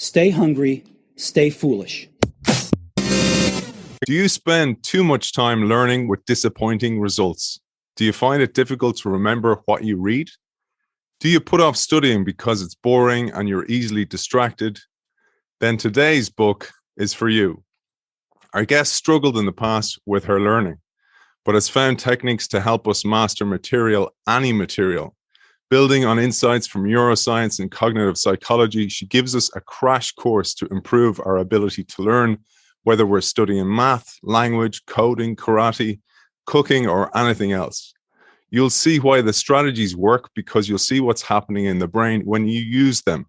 Stay hungry, stay foolish. Do you spend too much time learning with disappointing results? Do you find it difficult to remember what you read? Do you put off studying because it's boring and you're easily distracted? Then today's book is for you. Our guest struggled in the past with her learning, but has found techniques to help us master any material. Building on insights from neuroscience and cognitive psychology, she gives us a crash course to improve our ability to learn, whether we're studying math, language, coding, karate, cooking, or anything else. You'll see why the strategies work because you'll see what's happening in the brain when you use them.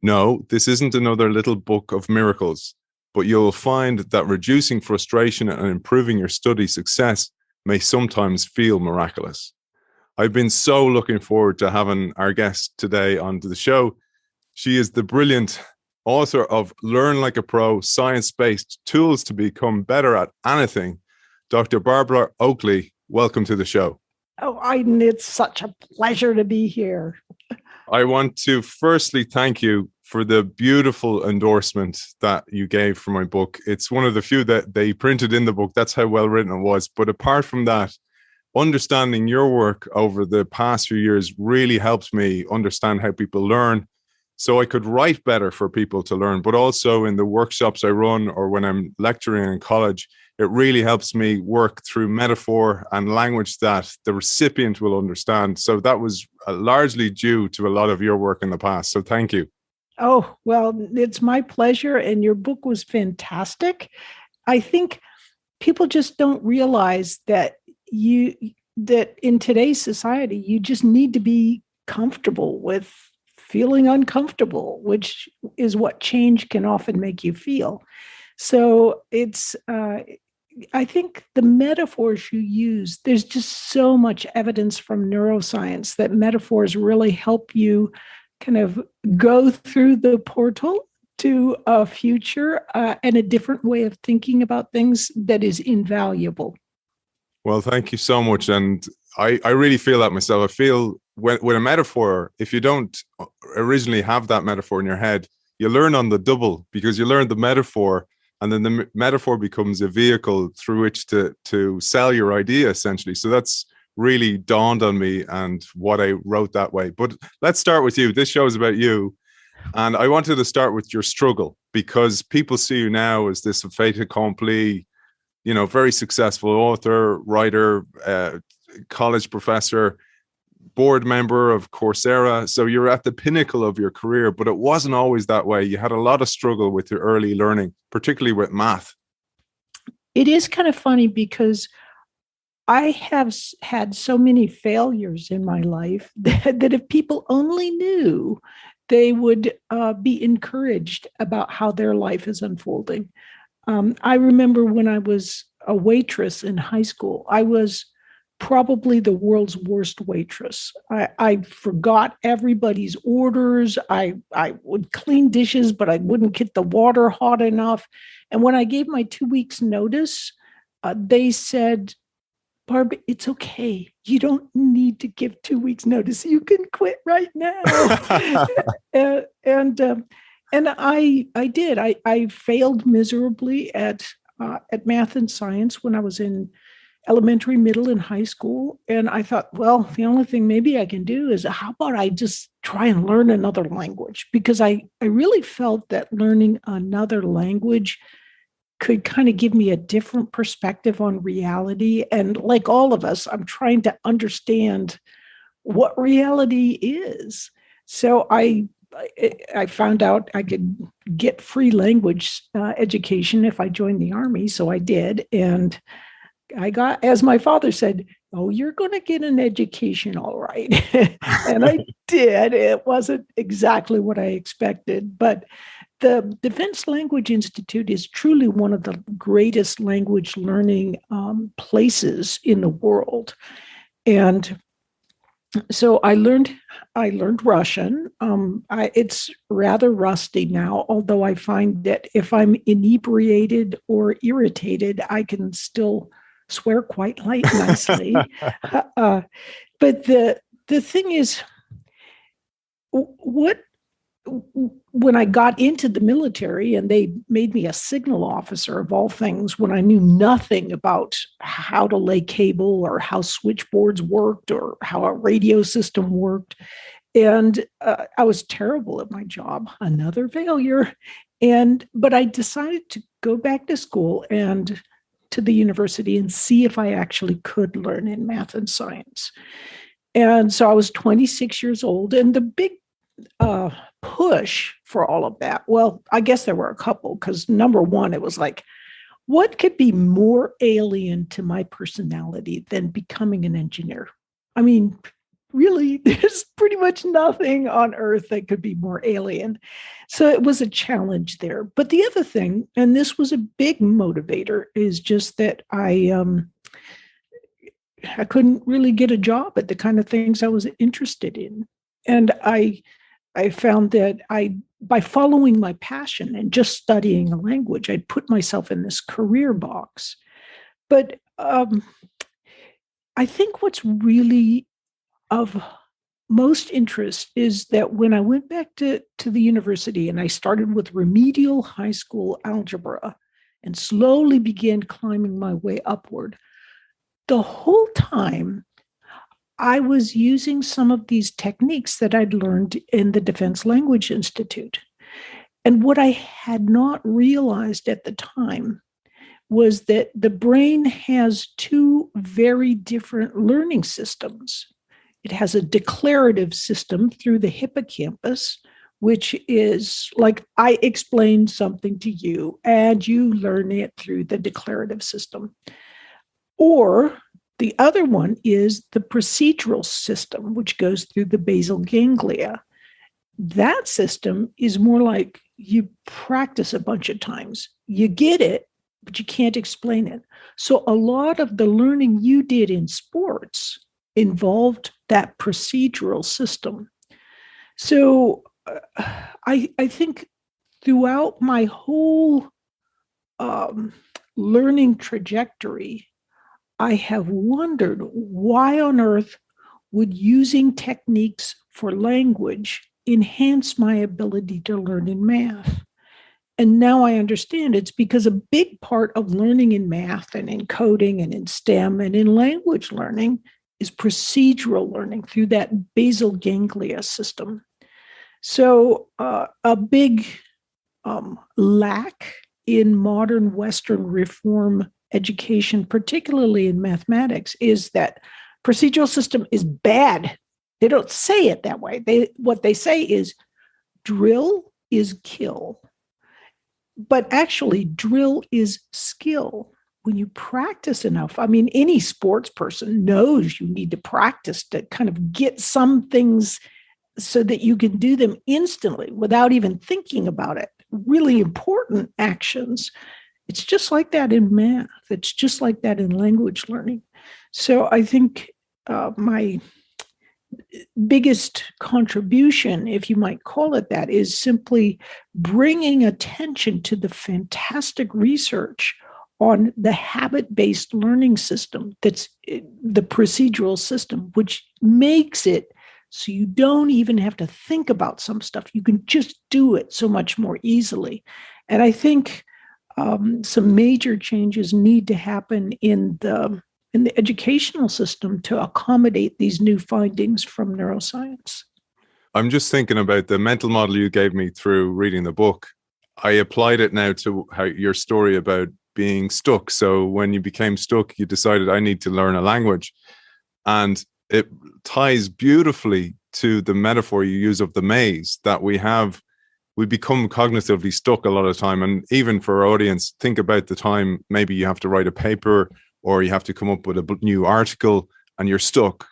No, this isn't another little book of miracles, but you'll find that reducing frustration and improving your study success may sometimes feel miraculous. I've been so looking forward to having our guest today on the show. She is the brilliant author of Learn Like a Pro, Science-Based Tools to Become Better at Anything. Dr. Barbara Oakley, welcome to the show. Oh, Aidan, it's such a pleasure to be here. I want to firstly thank you for the beautiful endorsement that you gave for my book. It's one of the few that they printed in the book. That's how well written it was. But apart from that, understanding your work over the past few years really helped me understand how people learn so I could write better for people to learn. But also in the workshops I run or when I'm lecturing in college, it really helps me work through metaphor and language that the recipient will understand. So that was largely due to a lot of your work in the past. So thank you. Oh, well, it's my pleasure. And your book was fantastic. I think people just don't realize that in today's society, you just need to be comfortable with feeling uncomfortable, which is what change can often make you feel. So it's, I think the metaphors you use, there's just so much evidence from neuroscience that metaphors really help you kind of go through the portal to a future and a different way of thinking about things that is invaluable. Well, thank you so much. And I really feel that myself. I feel with a metaphor, if you don't originally have that metaphor in your head, you learn on the double because you learn the metaphor and then the metaphor becomes a vehicle through which to sell your idea, essentially. So that's really dawned on me and what I wrote that way. But let's start with you. This show is about you. And I wanted to start with your struggle because people see you now as this fait accompli, very successful author, writer, college professor, board member of Coursera. So you're at the pinnacle of your career, but it wasn't always that way. You had a lot of struggle with your early learning, particularly with math. It is kind of funny because I have had so many failures in my life that if people only knew, they would be encouraged about how their life is unfolding. I remember when I was a waitress in high school, I was probably the world's worst waitress. I forgot everybody's orders. I would clean dishes, but I wouldn't get the water hot enough. And when I gave my 2 weeks notice, they said, Barb, it's okay. You don't need to give 2 weeks notice. You can quit right now. And I did. I failed miserably at math and science when I was in elementary, middle, and high school. And I thought, well, the only thing maybe I can do is how about I just try and learn another language? Because I really felt that learning another language could kind of give me a different perspective on reality. And like all of us, I'm trying to understand what reality is. So I found out I could get free language education if I joined the Army. So I did. And I got, as my father said, oh, you're going to get an education, all right. And I did. It wasn't exactly what I expected, but the Defense Language Institute is truly one of the greatest language learning places in the world. And so I learned Russian. It's rather rusty now, although I find that if I'm inebriated or irritated, I can still swear quite nicely. But the thing is, what when I got into the military and they made me a signal officer of all things, when I knew nothing about how to lay cable or how switchboards worked or how a radio system worked. And I was terrible at my job, another failure. But I decided to go back to school and to the university and see if I actually could learn in math and science. And so I was 26 years old, and the big push for all of that, well, I guess there were a couple, because number one, it was like, what could be more alien to my personality than becoming an engineer? I mean, really, there's pretty much nothing on earth that could be more alien. So it was a challenge there. But the other thing, and this was a big motivator, is just that I couldn't really get a job at the kind of things I was interested in. And I found that by following my passion and just studying a language, I'd put myself in this career box. But I think what's really of most interest is that when I went back to the university and I started with remedial high school algebra and slowly began climbing my way upward, the whole time I was using some of these techniques that I'd learned in the Defense Language Institute. And what I had not realized at the time was that the brain has two very different learning systems. It has a declarative system through the hippocampus, which is like I explain something to you and you learn it through the declarative system. Or the other one is the procedural system, which goes through the basal ganglia. That system is more like you practice a bunch of times. You get it, but you can't explain it. So a lot of the learning you did in sports involved that procedural system. So I think throughout my whole learning trajectory, I have wondered why on earth would using techniques for language enhance my ability to learn in math. And now I understand it's because a big part of learning in math and in coding and in STEM and in language learning is procedural learning through that basal ganglia system. So a big lack in modern Western reform education, particularly in mathematics, is that procedural system is bad. They don't say it that way. What they say is drill is kill. But actually, drill is skill. When you practice enough, I mean, any sports person knows you need to practice to kind of get some things so that you can do them instantly without even thinking about it. Really important actions. It's just like that in math. It's just like that in language learning. So I think my biggest contribution, if you might call it that, is simply bringing attention to the fantastic research on the habit-based learning system that's the procedural system, which makes it so you don't even have to think about some stuff. You can just do it so much more easily. And I think some major changes need to happen in the educational system to accommodate these new findings from neuroscience. I'm just thinking about the mental model you gave me through reading the book. I applied it now to how your story about being stuck. So when you became stuck, you decided I need to learn a language. And it ties beautifully to the metaphor you use of the maze that we become cognitively stuck a lot of the time. And even for our audience, think about the time maybe you have to write a paper or you have to come up with a new article and you're stuck.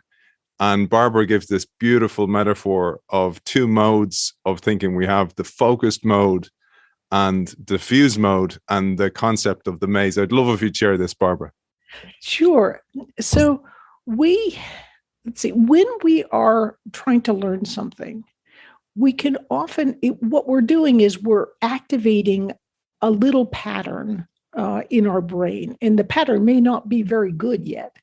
And Barbara gives this beautiful metaphor of two modes of thinking. We have the focused mode and diffuse mode and the concept of the maze. I'd love if you'd share this, Barbara. Sure. So when we are trying to learn something, we can often, what we're doing is we're activating a little pattern in our brain. And the pattern may not be very good yet,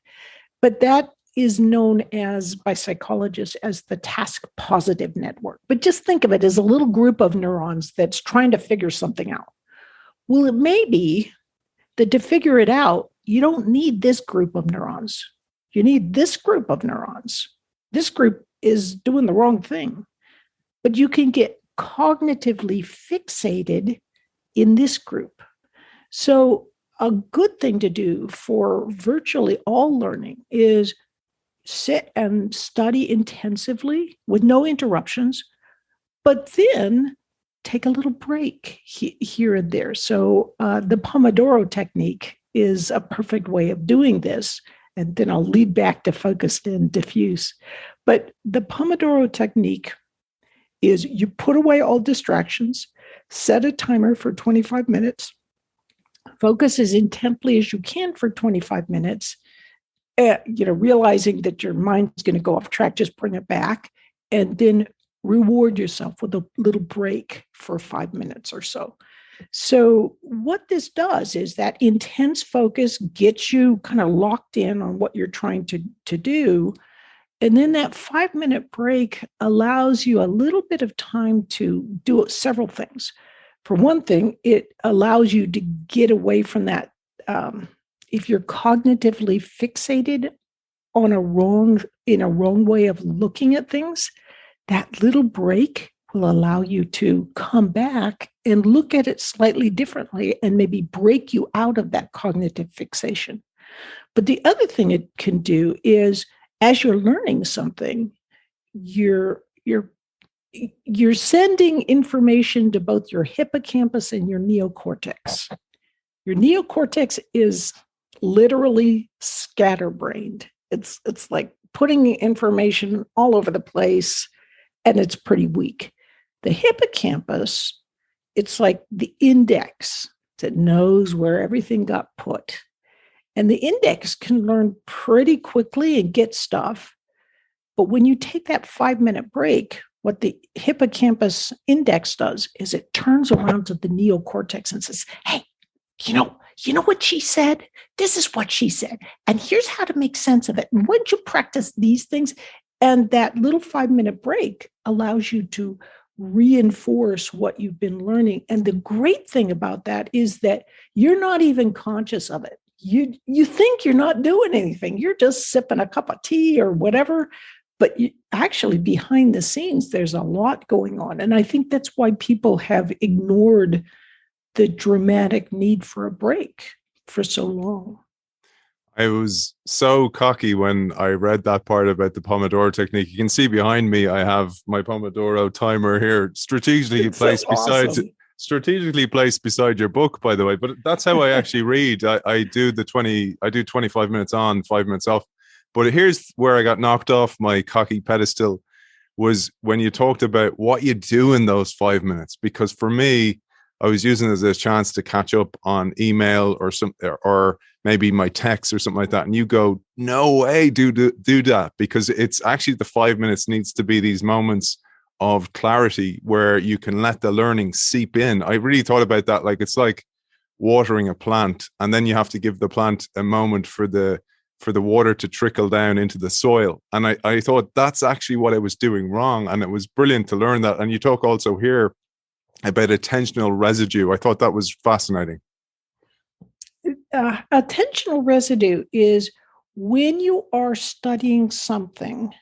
but that is known as by psychologists as the task positive network. But just think of it as a little group of neurons that's trying to figure something out. Well, it may be that to figure it out, you don't need this group of neurons. You need this group of neurons. This group is doing the wrong thing. But you can get cognitively fixated in this group. So a good thing to do for virtually all learning is sit and study intensively with no interruptions, but then take a little break here and there. So the Pomodoro technique is a perfect way of doing this. And then I'll lead back to focused and diffuse. But the Pomodoro technique is you put away all distractions, set a timer for 25 minutes, focus as intently as you can for 25 minutes, realizing that your mind's going to go off track, just bring it back, and then reward yourself with a little break for 5 minutes or so. So what this does is that intense focus gets you kind of locked in on what you're trying to do. And then that 5-minute break allows you a little bit of time to do several things. For one thing, it allows you to get away from that. If you're cognitively fixated on a wrong way of looking at things, that little break will allow you to come back and look at it slightly differently and maybe break you out of that cognitive fixation. But the other thing it can do is, as you're learning something, you're sending information to both your hippocampus and your neocortex. Your neocortex is literally scatterbrained. It's like putting information all over the place, and it's pretty weak. The hippocampus, it's like the index that knows where everything got put. And the index can learn pretty quickly and get stuff. But when you take that 5-minute break, what the hippocampus index does is it turns around to the neocortex and says, hey, you know what she said? This is what she said. And here's how to make sense of it. And once you practice these things, and that little 5-minute break allows you to reinforce what you've been learning. And the great thing about that is that you're not even conscious of it. You think you're not doing anything. You're just sipping a cup of tea or whatever. But actually, behind the scenes, there's a lot going on. And I think that's why people have ignored the dramatic need for a break for so long. I was so cocky when I read that part about the Pomodoro technique. You can see behind me, I have my Pomodoro timer here, strategically placed beside your book, by the way. But that's how I actually read. I do 25 minutes on, 5 minutes off. But here's where I got knocked off my cocky pedestal, was when you talked about what you do in those 5 minutes. Because for me, I was using it as a chance to catch up on email or maybe my text or something like that. And you go, no way, do that. Because it's actually the 5 minutes needs to be these moments of clarity where you can let the learning seep in. I really thought about that. Like, it's like watering a plant, and then you have to give the plant a moment for the water to trickle down into the soil. And I thought that's actually what I was doing wrong. And it was brilliant to learn that. And you talk also here about attentional residue. I thought that was fascinating. Attentional residue is when you are studying something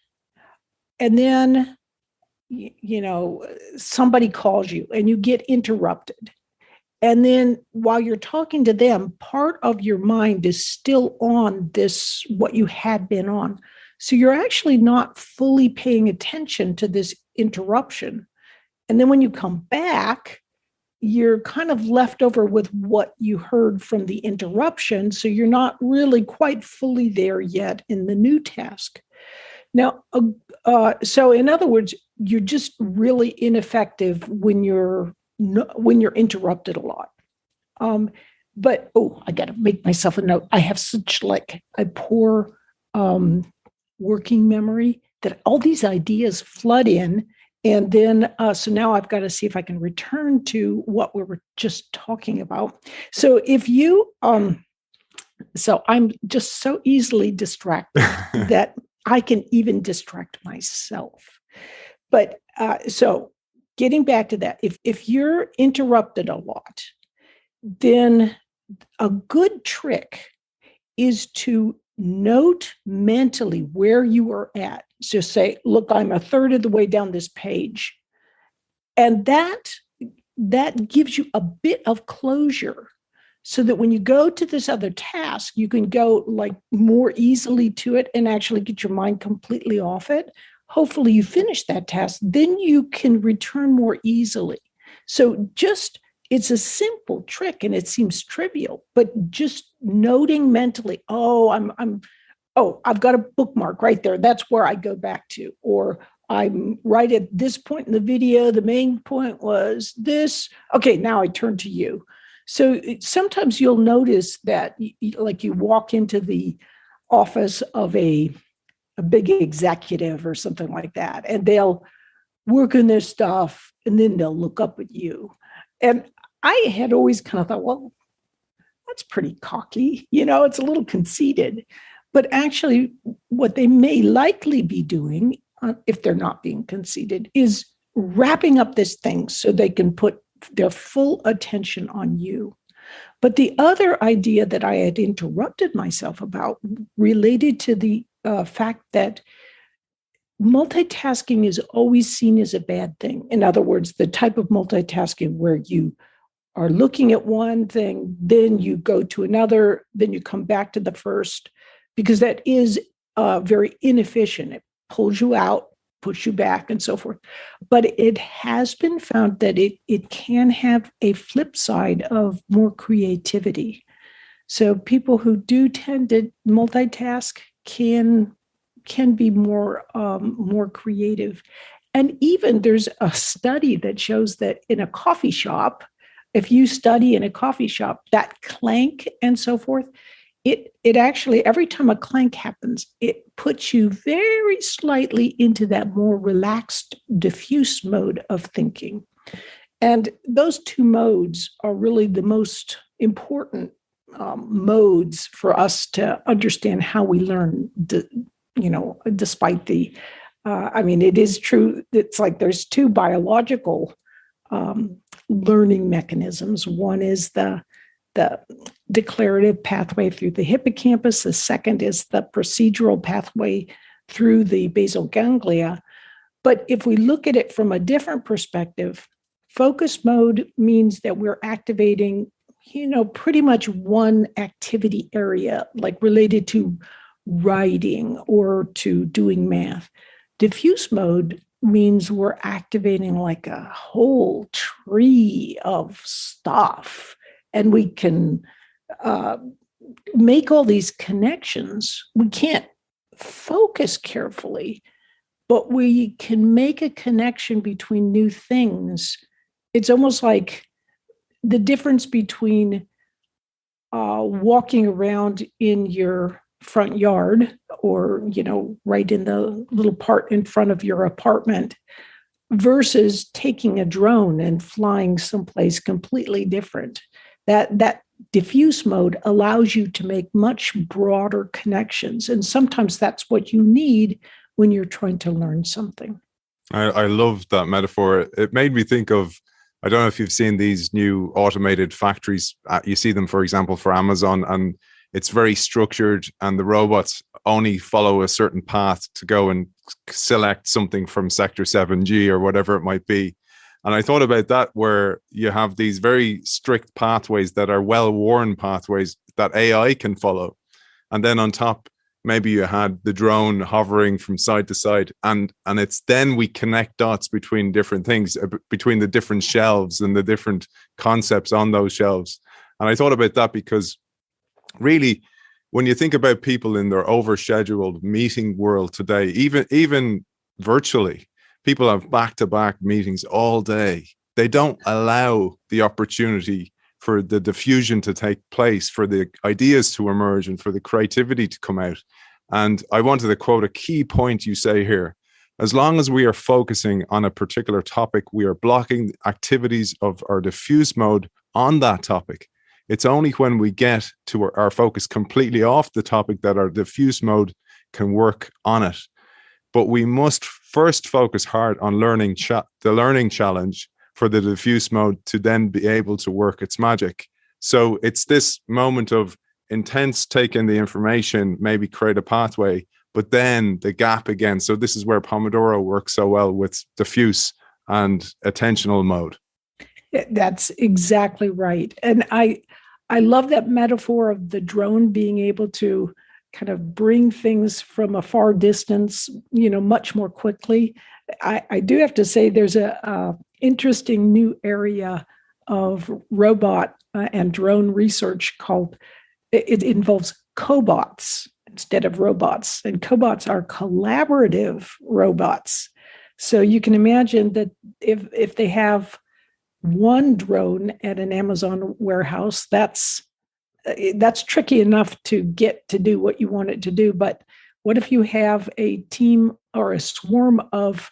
and then, somebody calls you and you get interrupted. And then while you're talking to them, part of your mind is still on this, what you had been on. So you're actually not fully paying attention to this interruption. And then when you come back, you're kind of left over with what you heard from the interruption. So you're not really quite fully there yet in the new task. Now, so in other words, you're just really ineffective when you're interrupted a lot. But I got to make myself a note. I have such a poor working memory that all these ideas flood in. And then, so now I've got to see if I can return to what we were just talking about. So if you So I'm just so easily distracted that I can even distract myself. But so getting back to that, if you're interrupted a lot, then a good trick is to note mentally where you are at. Just say, look, I'm a third of the way down this page. And that gives you a bit of closure so that when you go to this other task, you can go like more easily to it and actually get your mind completely off it. Hopefully you finish that task, then you can return more easily. So it's a simple trick and it seems trivial, but just noting mentally, I've got a bookmark right there. That's where I go back to. Or I'm right at this point in the video. The main point was this. Okay, now I turn to you. So sometimes you'll notice that like you walk into the office of a big executive or something like that, and they'll work on their stuff and then they'll look up at you. And I had always kind of thought, well, that's pretty cocky. It's a little conceited. But actually, what they may likely be doing, if they're not being conceited, is wrapping up this thing so they can put their full attention on you. But the other idea that I had interrupted myself about related to the fact that multitasking is always seen as a bad thing. In other words, the type of multitasking where you are looking at one thing, then you go to another, then you come back to the first, because that is very inefficient. It pulls you out, puts you back, and so forth. But it has been found that it can have a flip side of more creativity. So people who do tend to multitask can be more creative. And even there's a study that shows that in a coffee shop, if you study in a coffee shop, that clank and so forth, it actually, every time a clank happens, it puts you very slightly into that more relaxed, diffuse mode of thinking. And those two modes are really the most important modes for us to understand how we learn, despite the, it is true. It's like there's two biological learning mechanisms. One is the declarative pathway through the hippocampus. The second is the procedural pathway through the basal ganglia. But if we look at it from a different perspective, focus mode means that we're activating, pretty much one activity area, like related to writing or to doing math. Diffuse mode means we're activating like a whole tree of stuff, and we can make all these connections. We can't focus carefully, but we can make a connection between new things. It's almost like the difference between walking around in your front yard or, right in the little part in front of your apartment versus taking a drone and flying someplace completely different. That diffuse mode allows you to make much broader connections. And sometimes that's what you need when you're trying to learn something. I love that metaphor. It made me think of, I don't know if you've seen these new automated factories. You see them, for example, for Amazon, and it's very structured, and the robots only follow a certain path to go and select something from sector 7G or whatever it might be. And I thought about that, where you have these very strict pathways that are well-worn pathways that AI can follow. And then on top, maybe you had the drone hovering from side to side. And it's then we connect dots between different things, between the different shelves and the different concepts on those shelves. And I thought about that because really, when you think about people in their overscheduled meeting world today, even virtually, people have back-to-back meetings all day. They don't allow the opportunity for the diffusion to take place, for the ideas to emerge, and for the creativity to come out. And I wanted to quote a key point you say here. As long as we are focusing on a particular topic, we are blocking activities of our diffuse mode on that topic. It's only when we get to our focus completely off the topic that our diffuse mode can work on it. But we must first focus hard on the learning challenge for the diffuse mode to then be able to work its magic. So it's this moment of intense taking the information, maybe create a pathway, but then the gap again. So this is where Pomodoro works so well with diffuse and attentional mode. That's exactly right. And I love that metaphor of the drone being able to kind of bring things from a far distance, much more quickly. I do have to say there's a interesting new area of robot and drone research called, it involves cobots instead of robots. And cobots are collaborative robots. So you can imagine that if they have one drone at an Amazon warehouse, that's tricky enough to get to do what you want it to do. But what if you have a team or a swarm of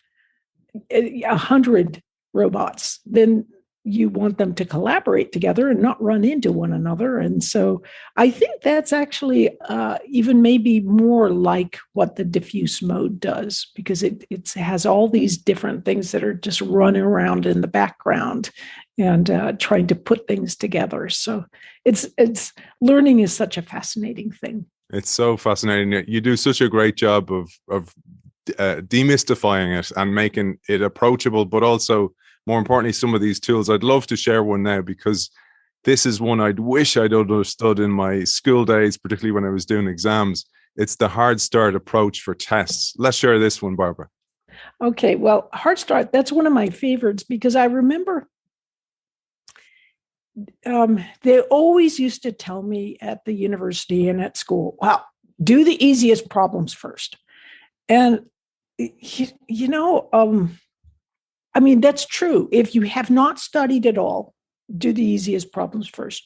100 robots? Then you want them to collaborate together and not run into one another. And so I think that's actually even maybe more like what the diffuse mode does, because it has all these different things that are just running around in the background and trying to put things together. So it's learning is such a fascinating thing. It's so fascinating. You do such a great job of demystifying it and making it approachable, but also, more importantly, some of these tools. I'd love to share one now, because this is one I'd wish I'd understood in my school days, particularly when I was doing exams. It's the hard start approach for tests. Let's share this one, Barbara. Okay, well, hard start, that's one of my favorites, because I remember they always used to tell me at the university and at school, wow, do the easiest problems first. And, I mean, that's true. If you have not studied at all, do the easiest problems first.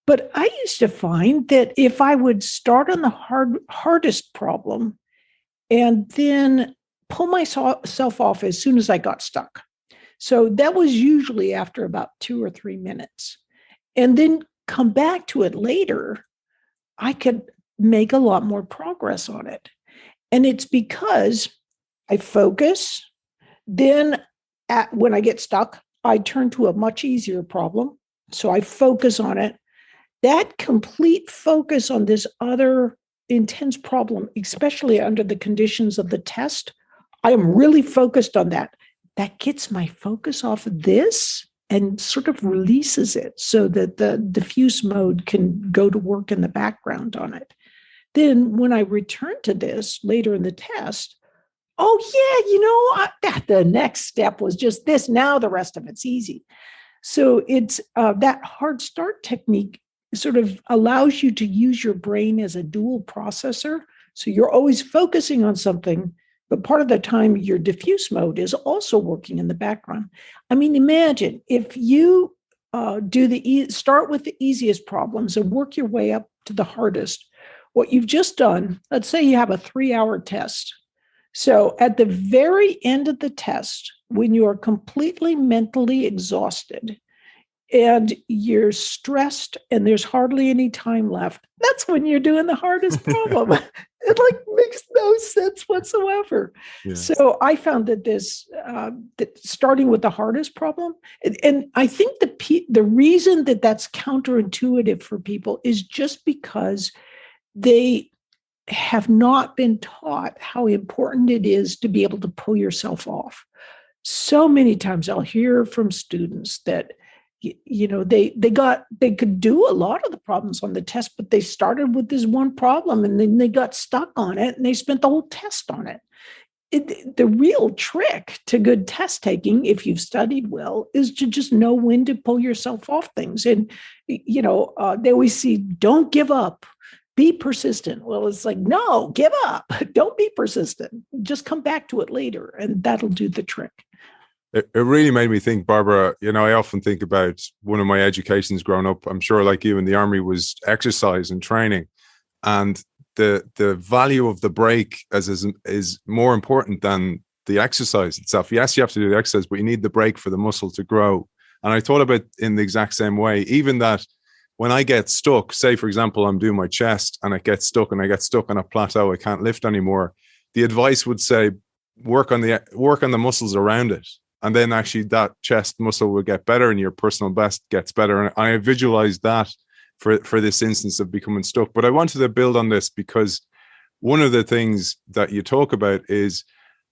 But I used to find that if I would start on the hardest problem and then pull myself off as soon as I got stuck. So that was usually after about 2 or 3 minutes. And then come back to it later, I could make a lot more progress on it. And it's because I focus, then when I get stuck, I turn to a much easier problem. So I focus on it. That complete focus on this other intense problem, especially under the conditions of the test, I am really focused on that. That gets my focus off of this and sort of releases it so that the diffuse mode can go to work in the background on it. Then when I return to this later in the test, oh yeah, the next step was just this. Now the rest of it's easy. So it's that hard start technique sort of allows you to use your brain as a dual processor. So you're always focusing on something, but part of the time your diffuse mode is also working in the background. I mean, imagine if you start with the easiest problems and work your way up to the hardest. What you've just done, let's say you have a 3-hour test. So at the very end of the test, when you are completely mentally exhausted and you're stressed and there's hardly any time left, that's when you're doing the hardest problem. It makes no sense whatsoever. Yes. So I found that that starting with the hardest problem, and I think the reason that that's counterintuitive for people is just because they have not been taught how important it is to be able to pull yourself off. So many times I'll hear from students that, they could do a lot of the problems on the test, but they started with this one problem and then they got stuck on it and they spent the whole test on it. The real trick to good test taking, if you've studied well, is to just know when to pull yourself off things. And, they always say, don't give up. Be persistent. Well, it's like, no, give up. Don't be persistent. Just come back to it later, and that'll do the trick. It really made me think, Barbara. I often think about one of my educations growing up. I'm sure, like you in the army, was exercise and training, and the value of the break is more important than the exercise itself. Yes, you have to do the exercise, but you need the break for the muscle to grow. And I thought about in the exact same way, even that when I get stuck, say, for example, I'm doing my chest and it gets stuck and I get stuck on a plateau, I can't lift anymore. The advice would say, work on the muscles around it. And then actually that chest muscle will get better and your personal best gets better. And I visualized that for this instance of becoming stuck. But I wanted to build on this because one of the things that you talk about is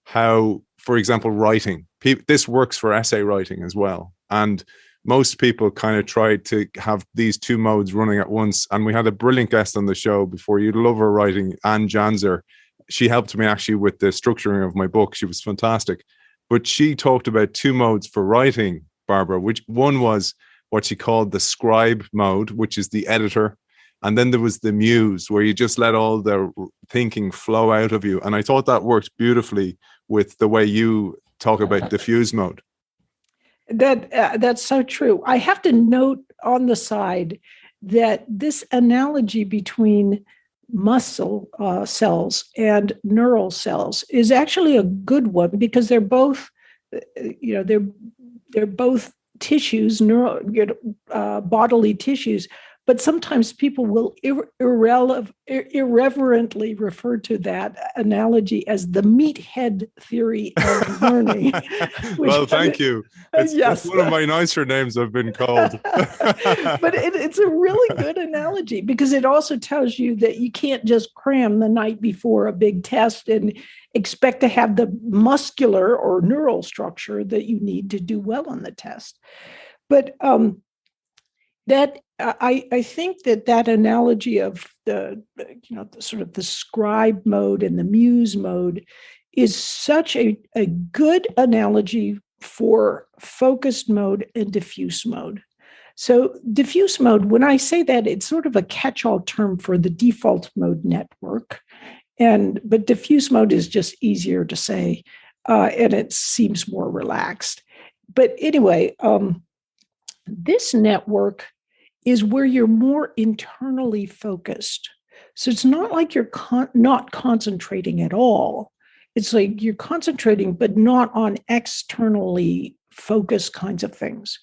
how, for example, writing. This works for essay writing as well. And most people kind of try to have these two modes running at once. And we had a brilliant guest on the show before. You'd love her writing, Anne Janzer. She helped me actually with the structuring of my book. She was fantastic. But she talked about two modes for writing, Barbara, which one was what she called the scribe mode, which is the editor. And then there was the muse, where you just let all the thinking flow out of you. And I thought that worked beautifully with the way you talk about diffuse mode. That's so true. I have to note on the side that this analogy between muscle cells and neural cells is actually a good one, because they're both, they're both tissues, bodily tissues. But sometimes people will irreverently refer to that analogy as the meathead theory of learning. Well, thank you. It's one of my nicer names I've been called. But it's a really good analogy, because it also tells you that you can't just cram the night before a big test and expect to have the muscular or neural structure that you need to do well on the test. But I think that analogy of the sort of the scribe mode and the muse mode is such a good analogy for focused mode and diffuse mode. So diffuse mode, when I say that, it's sort of a catch-all term for the default mode network. But diffuse mode is just easier to say, and it seems more relaxed. But anyway, this network is where you're more internally focused. So it's not like you're not concentrating at all. It's like you're concentrating, but not on externally focused kinds of things.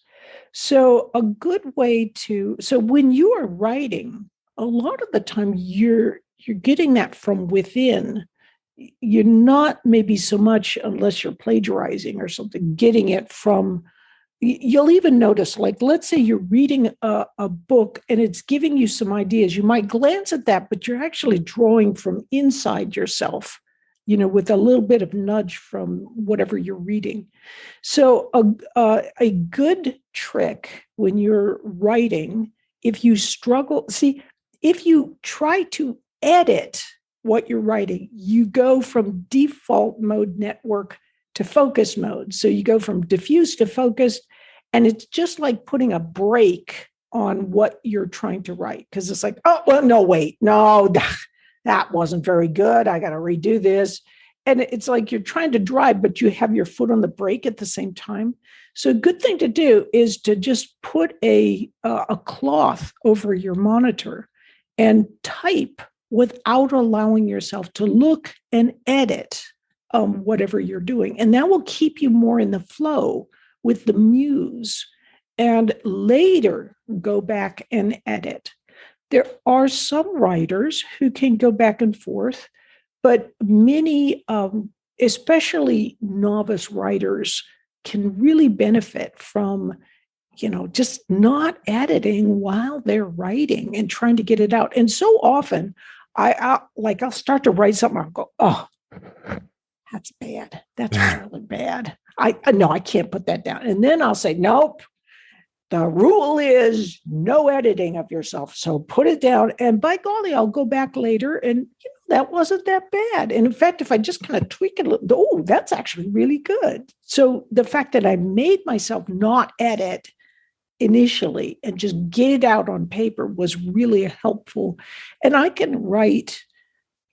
So a good way so when you are writing, a lot of the time you're getting that from within. You're not maybe so much, unless you're plagiarizing or something, getting it from. You'll even notice, like, let's say you're reading a book and it's giving you some ideas. You might glance at that, but you're actually drawing from inside yourself, with a little bit of nudge from whatever you're reading. So a good trick when you're writing, if you try to edit what you're writing, you go from default mode network to focus mode. So you go from diffuse to focused, and it's just like putting a brake on what you're trying to write, because it's like, oh, well, no, wait, no, that wasn't very good. I got to redo this. And it's like you're trying to drive, but you have your foot on the brake at the same time. So a good thing to do is to just put a cloth over your monitor and type without allowing yourself to look and edit whatever you're doing. And that will keep you more in the flow with the muse, and later go back and edit. There are some writers who can go back and forth, but many, especially novice writers, can really benefit from, just not editing while they're writing and trying to get it out. And so often I'll start to write something, I'll go, oh, that's bad. That's really bad. I can't put that down. And then I'll say, nope, the rule is no editing of yourself. So put it down. And by golly, I'll go back later and that wasn't that bad. And in fact, if I just kind of tweak it a little, oh, that's actually really good. So the fact that I made myself not edit initially and just get it out on paper was really helpful. And I can write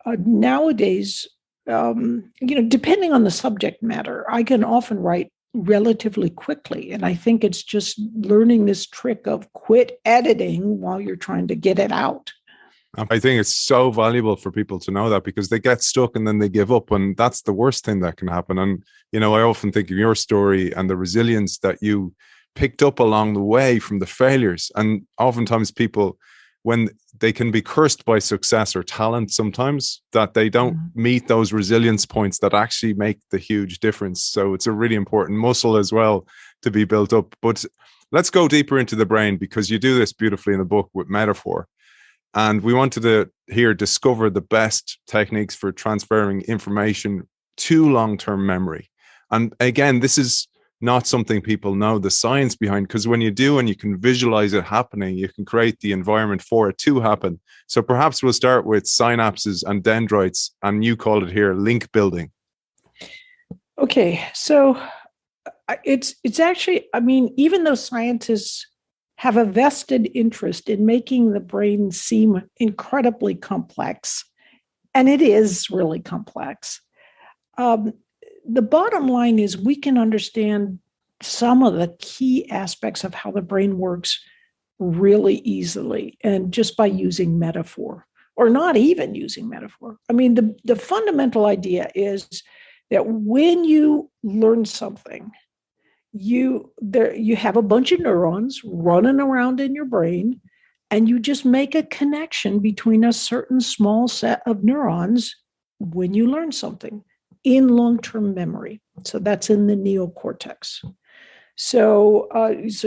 nowadays, depending on the subject matter, I can often write relatively quickly. And I think it's just learning this trick of quit editing while you're trying to get it out. I think it's so valuable for people to know that, because they get stuck and then they give up, and that's the worst thing that can happen. And, I often think of your story and the resilience that you picked up along the way from the failures. And oftentimes people, when they can be cursed by success or talent sometimes, that they don't meet those resilience points that actually make the huge difference. So it's a really important muscle as well to be built up. But let's go deeper into the brain, because you do this beautifully in the book with metaphor. And we wanted to here discover the best techniques for transferring information to long-term memory. And again, this is not something people know the science behind, because when you do and you can visualize it happening, you can create the environment for it to happen. So perhaps we'll start with synapses and dendrites, and you called it here link building. Okay, so it's actually, I mean, even though scientists have a vested interest in making the brain seem incredibly complex, and it is really complex, the bottom line is we can understand some of the key aspects of how the brain works really easily, and just by using metaphor, or not even using metaphor. I mean, the fundamental idea is that when you learn something, you have a bunch of neurons running around in your brain, and you just make a connection between a certain small set of neurons when you learn something in long-term memory. So that's in the neocortex. So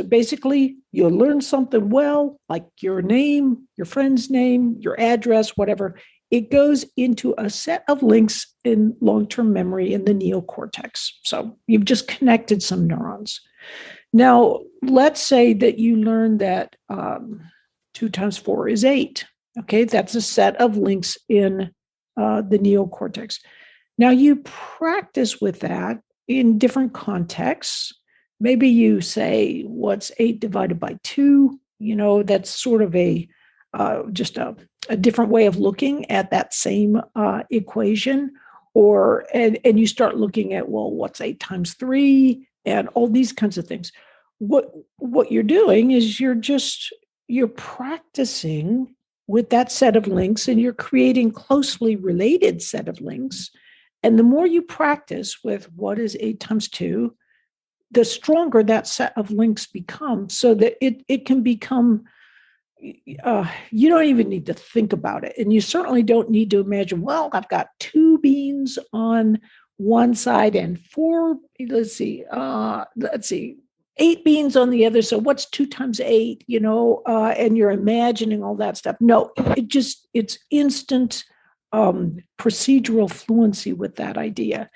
basically, you'll learn something well, like your name, your friend's name, your address, whatever. It goes into a set of links in long-term memory in the neocortex. So you've just connected some neurons. Now, let's say that you learn that 2 times 4 is 8. Okay, that's a set of links in the neocortex. Now, you practice with that in different contexts. Maybe you say, what's 8 divided by 2? You know, that's sort of just a different way of looking at that same equation. And you start looking at, well, what's 8 times 3? And all these kinds of things. What you're doing is you're practicing with that set of links, and you're creating closely related set of links. And the more you practice with what is 8 times 2, the stronger that set of links become, so that it can become, you don't even need to think about it. And you certainly don't need to imagine, well, I've got 2 beans on one side and 8 beans on the other. So what's 2 times 8, and you're imagining all that stuff. No, it's instant procedural fluency with that idea.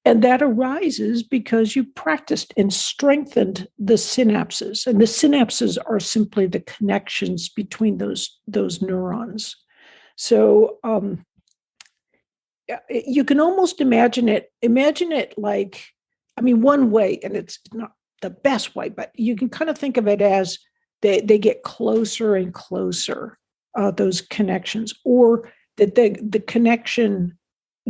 And that arises because you practiced and strengthened the synapses. And the synapses are simply the connections between those neurons. So you can almost imagine it like, I mean, one way, and it's not the best way, but you can kind of think of it as they get closer and closer, those connections, or that the connection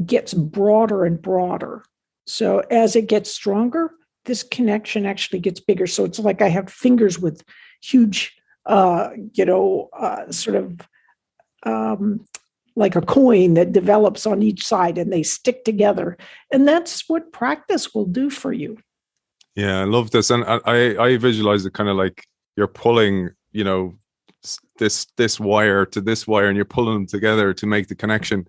gets broader and broader. So as it gets stronger, this connection actually gets bigger. So it's like I have fingers with huge, sort of like a coin that develops on each side, and they stick together. And that's what practice will do for you. Yeah, I love this. And I visualize it kind of like you're pulling, this wire to this wire, and you're pulling them together to make the connection.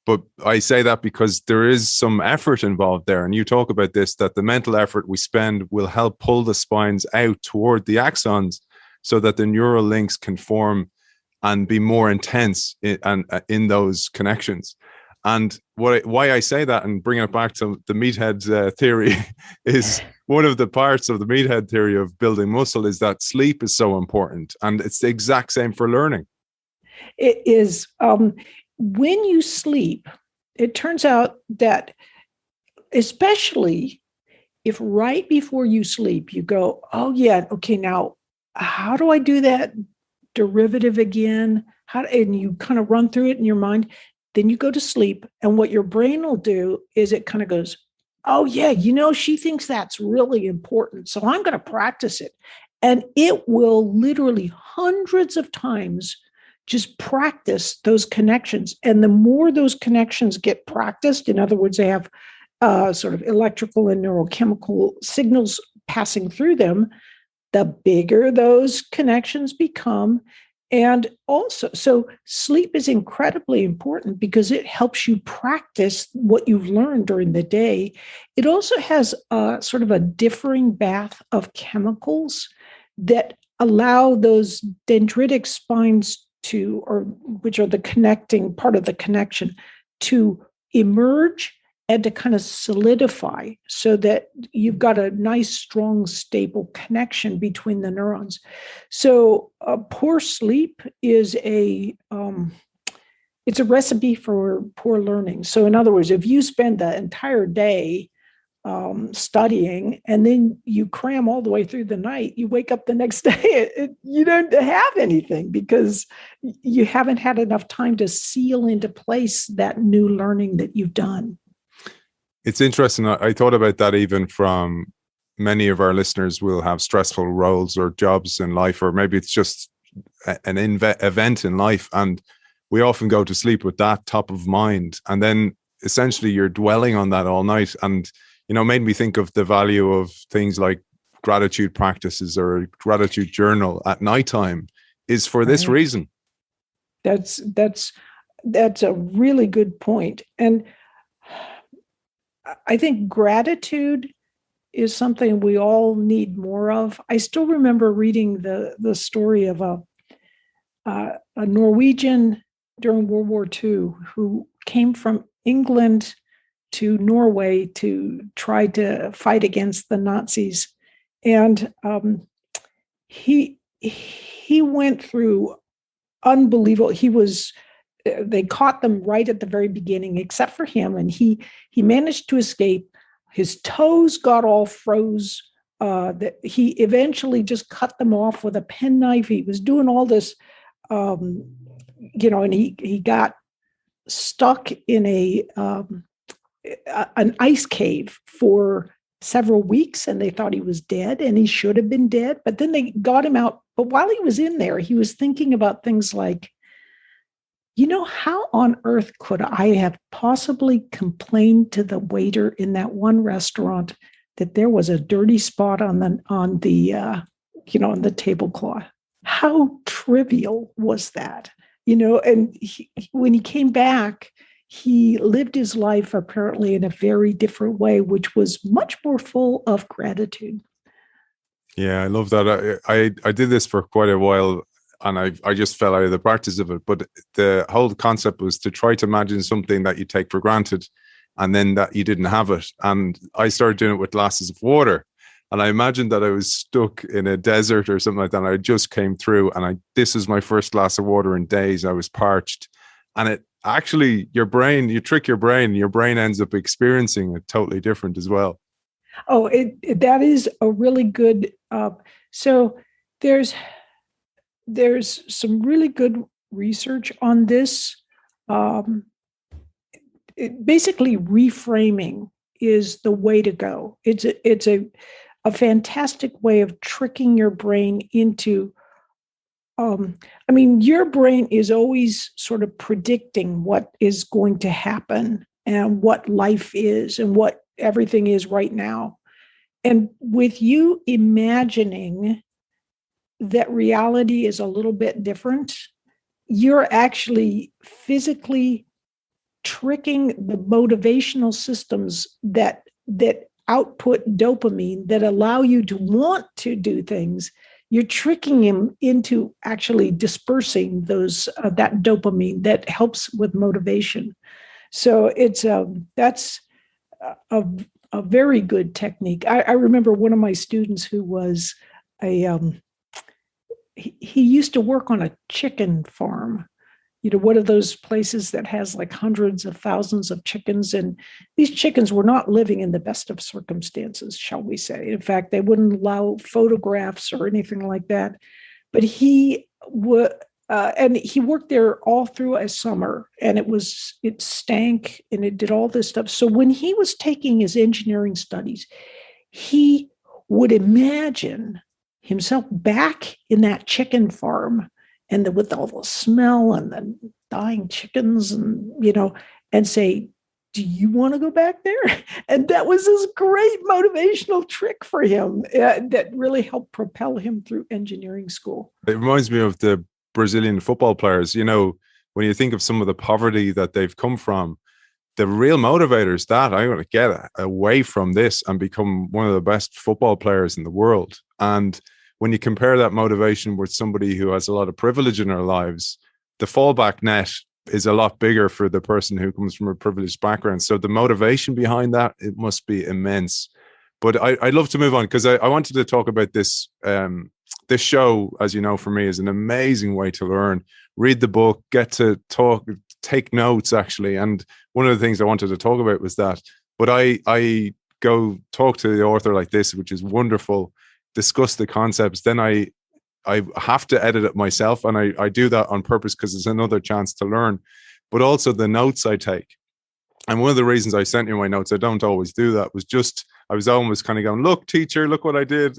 But I say that because there is some effort involved there. And you talk about this, that the mental effort we spend will help pull the spines out toward the axons so that the neural links can form and be more intense in those connections. And why I say that, and bringing it back to the meathead theory, is one of the parts of the meathead theory of building muscle is that sleep is so important. And it's the exact same for learning. It is. When you sleep, it turns out that, especially if right before you sleep, you go, oh yeah, okay, now how do I do that derivative again? And you kind of run through it in your mind. Then you go to sleep, and what your brain will do is it kind of goes, oh yeah, she thinks that's really important, so I'm going to practice it. And it will literally hundreds of times just practice those connections. And the more those connections get practiced, in other words, they have sort of electrical and neurochemical signals passing through them, the bigger those connections become. And also, so sleep is incredibly important because it helps you practice what you've learned during the day. It also has sort of a differing bath of chemicals that allow those dendritic spines to, or which are the connecting part of the connection, to emerge and to kind of solidify so that you've got a nice, strong, stable connection between the neurons. So poor sleep is it's a recipe for poor learning. So in other words, if you spend the entire day studying and then you cram all the way through the night, you wake up the next day, you don't have anything because you haven't had enough time to seal into place that new learning that you've done. It's interesting. I thought about that even from many of our listeners will have stressful roles or jobs in life, or maybe it's just an event in life. And we often go to sleep with that top of mind. And then essentially you're dwelling on that all night. And, made me think of the value of things like gratitude practices or a gratitude journal at nighttime is for this reason. That's a really good point. And I think gratitude is something we all need more of. I still remember reading the story of a Norwegian during World War II who came from England to Norway to try to fight against the Nazis. And he went through unbelievable. They caught them right at the very beginning, except for him, and he managed to escape. His toes got all froze. That he eventually just cut them off with a penknife. He was doing all this, and he got stuck in an ice cave for several weeks, and they thought he was dead, and he should have been dead. But then they got him out. But while he was in there, he was thinking about things like, how on earth could I have possibly complained to the waiter in that one restaurant that there was a dirty spot on the tablecloth? How trivial was that? And when he came back, he lived his life apparently in a very different way, which was much more full of gratitude. Yeah, I love that. I did this for quite a while. And I just fell out of the practice of it. But the whole concept was to try to imagine something that you take for granted and then that you didn't have it. And I started doing it with glasses of water. And I imagined that I was stuck in a desert or something like that. And I just came through and this was my first glass of water in days. I was parched. And it actually, you trick your brain ends up experiencing it totally different as well. Oh, that is a really good, so there's some really good research on this. Basically, reframing is the way to go. It's a fantastic way of tricking your brain into. Your brain is always sort of predicting what is going to happen and what life is and what everything is right now. And with you imagining that reality is a little bit different, you're actually physically tricking the motivational systems that output dopamine that allow you to want to do things. You're tricking him into actually dispersing that dopamine that helps with motivation. So that's a very good technique. I remember one of my students who was he used to work on a chicken farm, one of those places that has like hundreds of thousands of chickens. And these chickens were not living in the best of circumstances, shall we say. In fact, they wouldn't allow photographs or anything like that. But he worked there all through a summer, and it stank and it did all this stuff. So when he was taking his engineering studies, he would imagine himself back in that chicken farm with all the smell and the dying chickens and say, do you want to go back there? And that was this great motivational trick for him that really helped propel him through engineering school. It reminds me of the Brazilian football players. You know, when you think of some of the poverty that they've come from, the real motivator is that I want to get away from this and become one of the best football players in the world. And when you compare that motivation with somebody who has a lot of privilege in their lives, the fallback net is a lot bigger for the person who comes from a privileged background. So the motivation behind that, it must be immense. But I'd love to move on because I wanted to talk about this. This show, as you know, for me is an amazing way to learn. Read the book, get to talk, take notes, actually. And one of the things I wanted to talk about was that. But I go talk to the author like this, which is wonderful, discuss the concepts. Then I have to edit it myself. And I do that on purpose because it's another chance to learn. But also the notes I take. And one of the reasons I sent you my notes, I don't always do that, was just, I was almost kind of going, look, teacher, look what I did.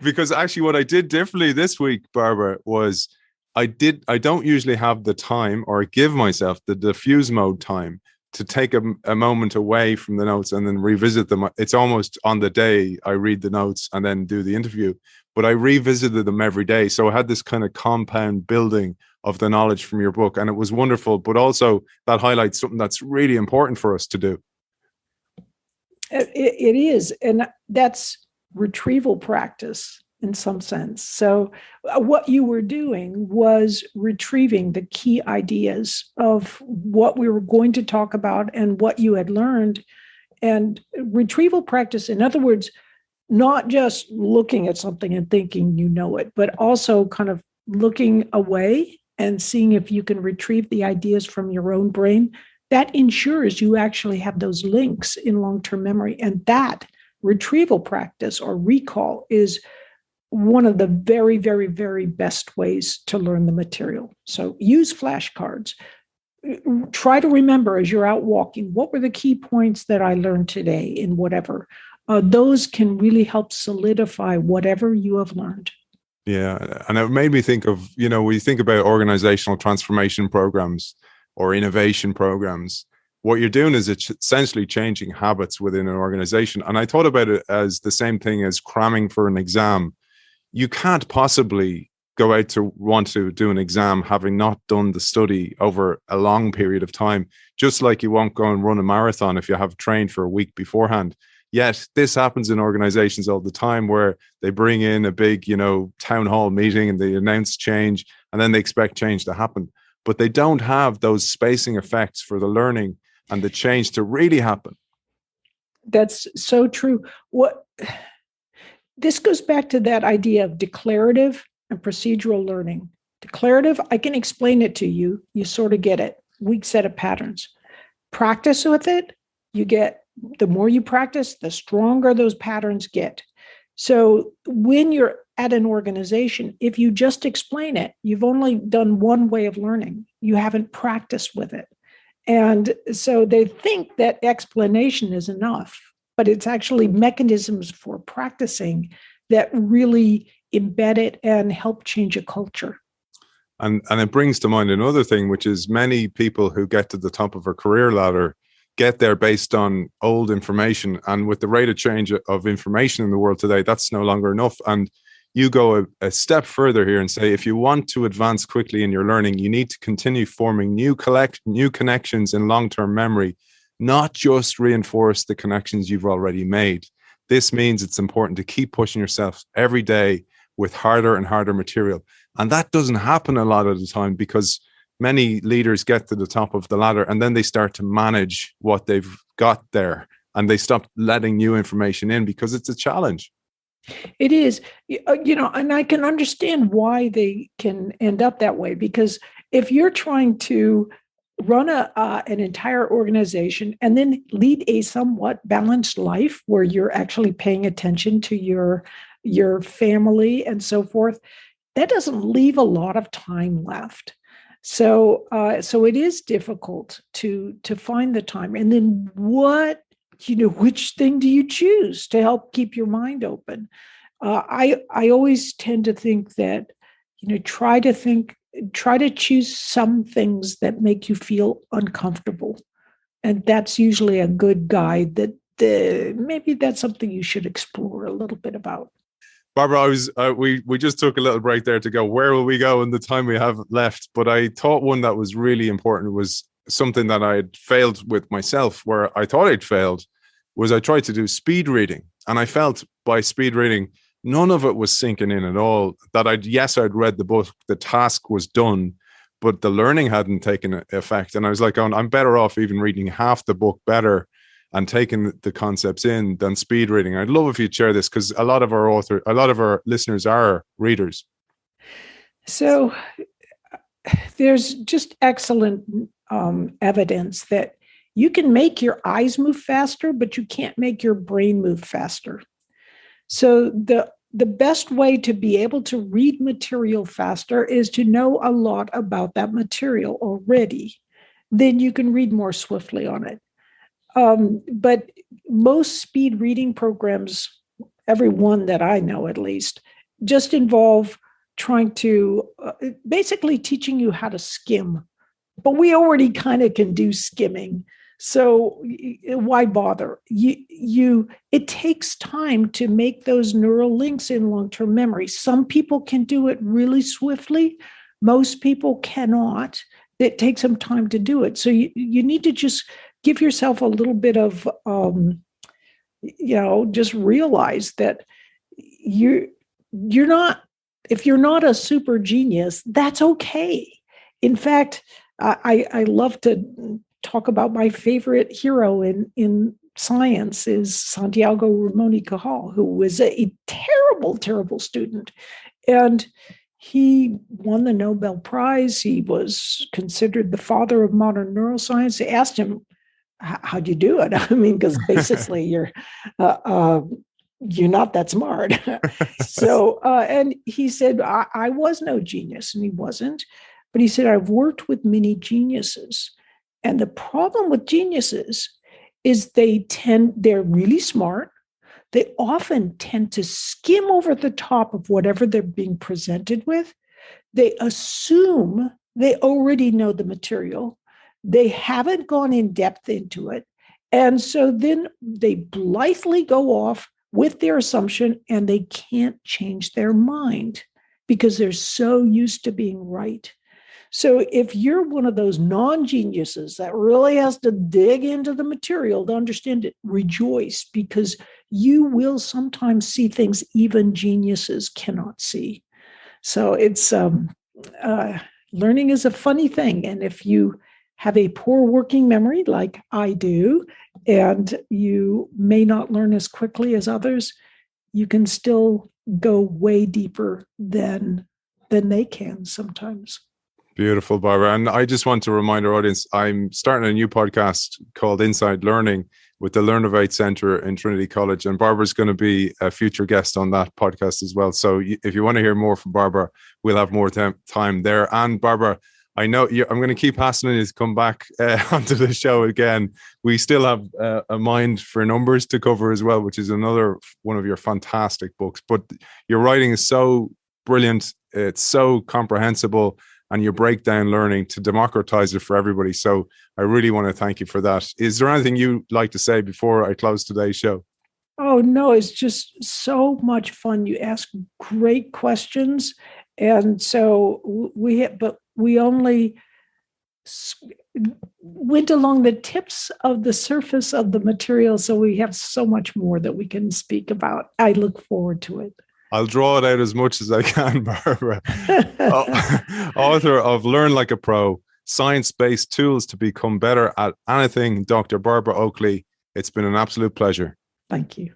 because actually what I did differently this week, Barbara, was I don't usually have the time or give myself the diffuse mode time to take a moment away from the notes and then revisit them. It's almost on the day I read the notes and then do the interview, but I revisited them every day. So I had this kind of compound building of the knowledge from your book, and it was wonderful. But also that highlights something that's really important for us to do. It is, and that's retrieval practice in some sense. So what you were doing was retrieving the key ideas of what we were going to talk about and what you had learned. And retrieval practice, in other words, not just looking at something and thinking you know it, but also kind of looking away and seeing if you can retrieve the ideas from your own brain. That ensures you actually have those links in long-term memory. And that retrieval practice or recall is one of the very, very, very best ways to learn the material. So use flashcards. Try to remember as you're out walking, what were the key points that I learned today in whatever? Those can really help solidify whatever you have learned. Yeah. And it made me think of, we think about organizational transformation programs or innovation programs. What you're doing is it's essentially changing habits within an organization. And I thought about it as the same thing as cramming for an exam. You can't possibly go out to want to do an exam having not done the study over a long period of time, just like you won't go and run a marathon if you have trained for a week beforehand. Yet this happens in organizations all the time where they bring in a big, town hall meeting and they announce change and then they expect change to happen. But they don't have those spacing effects for the learning and the change to really happen. That's so true. This goes back to that idea of declarative and procedural learning. Declarative, I can explain it to you. You sort of get it. Weak set of patterns. Practice with it, the more you practice, the stronger those patterns get. So when you're at an organization, if you just explain it, you've only done one way of learning. You haven't practiced with it. And so they think that explanation is enough, but it's actually mechanisms for practicing that really embed it and help change a culture. And it brings to mind another thing, which is many people who get to the top of a career ladder get there based on old information. And with the rate of change of information in the world today, that's no longer enough. And you go a step further here and say, if you want to advance quickly in your learning, you need to continue forming new connections in long-term memory, not just reinforce the connections you've already made. This means it's important to keep pushing yourself every day with harder and harder material. And that doesn't happen a lot of the time because many leaders get to the top of the ladder and then they start to manage what they've got there and they stop letting new information in because it's a challenge. It is, and I can understand why they can end up that way, because if you're trying to run an entire organization and then lead a somewhat balanced life where you're actually paying attention to your family and so forth, that doesn't leave a lot of time left. So it is difficult to find the time. And then which thing do you choose to help keep your mind open? I always tend to think that, try to think try to choose some things that make you feel uncomfortable. And that's usually a good guide that maybe that's something you should explore a little bit about. Barbara, we just took a little break there to go, where will we go in the time we have left? But I thought one that was really important was something that I had failed with myself, where I thought I'd failed, was I tried to do speed reading. And I felt by speed reading, none of it was sinking in at all. That I'd read the book, the task was done, but the learning hadn't taken effect. And I was like, oh, I'm better off even reading half the book better and taking the concepts in than speed reading. I'd love if you'd share this, because a lot of our listeners are readers. So there's just excellent evidence that you can make your eyes move faster, but you can't make your brain move faster. So the best way to be able to read material faster is to know a lot about that material already. Then you can read more swiftly on it. But most speed reading programs, every one that I know at least, just involve trying to basically teaching you how to skim. But we already kind of can do skimming. So why bother? It takes time to make those neural links in long-term memory. Some people can do it really swiftly. Most people cannot. It takes some time to do it. So you need to just give yourself a little bit of, just realize that you're not, if you're not a super genius, that's okay. In fact, I love to talk about my favorite hero in science is Santiago Ramon y Cajal, who was a terrible, terrible student. And he won the Nobel Prize. He was considered the father of modern neuroscience. They asked him, how'd you do it? I mean, because basically you're not that smart. So, and he said, I was no genius, and he wasn't. But he said, I've worked with many geniuses. And the problem with geniuses is they're really smart. They often tend to skim over the top of whatever they're being presented with. They assume they already know the material. They haven't gone in depth into it. And so then they blithely go off with their assumption, and they can't change their mind because they're so used to being right. So if you're one of those non-geniuses that really has to dig into the material to understand it, rejoice, because you will sometimes see things even geniuses cannot see. So it's learning is a funny thing. And if you have a poor working memory like I do, and you may not learn as quickly as others, you can still go way deeper than they can sometimes. Beautiful, Barbara. And I just want to remind our audience, I'm starting a new podcast called Inside Learning with the Learnovate Centre in Trinity College. And Barbara's going to be a future guest on that podcast as well. So if you want to hear more from Barbara, we'll have more time there. And Barbara, I know I'm going to keep asking you to come back onto the show again. We still have a mind for numbers to cover as well, which is another one of your fantastic books. But your writing is so brilliant. It's so comprehensible. And you break down learning to democratize it for everybody. So I really want to thank you for that. Is there anything you'd like to say before I close today's show? Oh, no, it's just so much fun. You ask great questions. And so we only went along the tips of the surface of the material. So we have so much more that we can speak about. I look forward to it. I'll draw it out as much as I can, Barbara. Author of Learn Like a Pro, Science-Based Tools to Become Better at Anything, Dr. Barbara Oakley. It's been an absolute pleasure. Thank you.